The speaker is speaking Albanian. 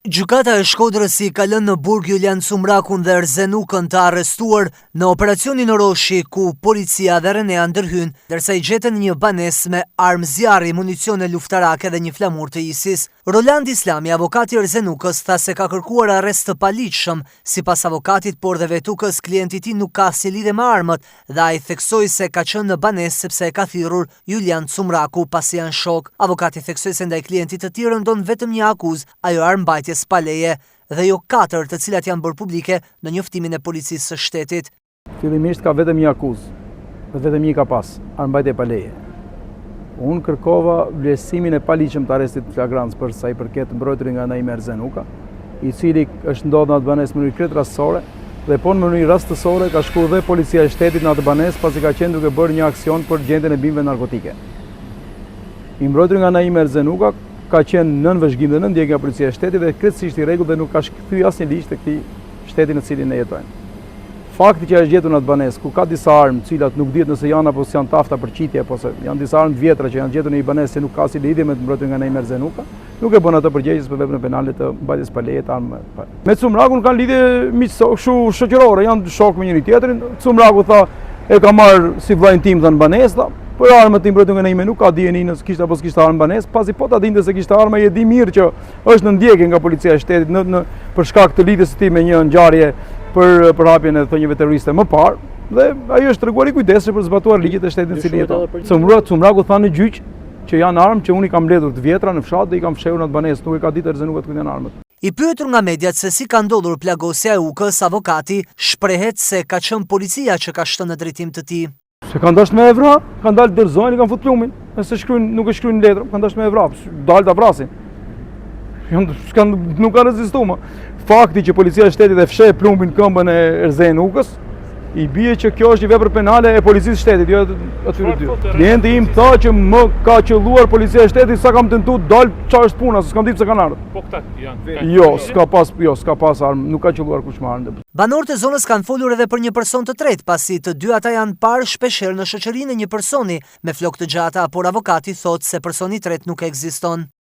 Gjykata e Shkodrës i ka lënë në burg Julian Cumrakun dhe Erzenukën të arrestuar në operacionin Roshi, ku policia dhe Renea ndërhyn, ndërsa i gjetën një banesë me armë zjarri, municione luftarake dhe një flamur të ISIS. Roland Islami, avokati i Erzenukës, tha se ka kërkuar arrest të paligjshëm. Sipas avokatit, por dhe vetukës, klienti i tij nuk ka asnjë lidhje me armët dhe ai theksoi se ka qenë në banesë sepse e ka thirrur Julian Cumraku pasi janë shok. Avokati theksoi se ndaj klientit të tij rëndon vetëm një akuzë, ajo armbajtjes pa leje, dhe jo 4 të cilat janë bërë publike në njoftimin e policisë së shtetit. Fillimisht ka vetëm një akuzë, vetëm një ka pas, armbajtje pa leje. Unë kërkova vlerësimin e paligjshëm të arrestit flagrancë për sa i përket mbrojtërit nga Naim Erzenuka, i cili është ndodhur në atë banesë në mënyrë krejt rastësore, dhe po në mënyrë rastësore ka shkuar dhe policia e shtetit në atë banesë pasi ka qenë duke bërë një aksion për gjendjen e bimëve narkotike. I mbrojtëri nga Naim Erzenuka ka qenë nën vëzhgim dhe nën ndjekje nga policia e shtetit dhe krejtësisht i rregullt dhe nuk ka shkthyer asnjë ligj të këtij shteti në cilin ne jetojmë. Fakti që është gjetur në atë banesë ku ka disa armë, të cilat nuk dihet nëse janë apo janë tafta për qitje, apo se janë disa armë të vjetra që janë gjetur në një banesë që nuk ka asnjë lidhje me mbrojtjen nga Naim Erzenuka, nuk e bën ato përgjegjës për veprën penale të mbajtjes pa leje të armë. Me Cumrakun kanë lidhje miqësore, shoqërore, janë shok me njëri tjetrin. Cumraku tha e ka marrë si vllajin tim në banesë, tha, për armët të mbrojtur nga Naimi nuk ka dijeni nëse kishte apo s'kishte armë banesë, pasi po ta dinte se kishte armë, e di mirë që është në ndjekje nga policia e shtetit për shkak të lidhjes së tij me një ngjarje për hapjen e thonjeve terroriste më parë, dhe ajo është treguar i kujdesshëm për zbatuar ligjet e shtetit në cilin jeton. Cumraku tha në gjyq që janë armë që unë i kam mbledhur të vjetra në fshat dhe i kam fshehur në atë banesë, nuk e ka ditë Erzenuka ku janë armët. I pyetur nga mediat se si ka ndodhur plagosja e ukës, avokati shprehet se ka qenë policia që ka shënë në drejtim të tij. Se kanë dashur me evra, kanë dalë dorëzojnë, kanë futur plumin, nëse nuk e shkruajnë letër, kanë dashur me evra, dalë ta vrasin. Nuk kanë rezistuar. Fakti që policia e shtetit e fsheh plumbin këmbën e Erzenukës, i bie që kjo është një vepër penale e policisë shtetit, jo atyre dy. Klienti im tha që më ka qelluar policia e shtetit sa kam tentuar dal çfarë është puna, se s'kam ditë se kanë ardhur. Po këta janë. Jo, s'ka pas armë, nuk ka qelluar kush me armë. Banorët e zonës kanë folur edhe për një person të tretë, pasi të dy ata janë parë shpeshherë në shoqërinë e një personi me flokë të gjata, por avokati thotë se personi i tretë nuk ekziston.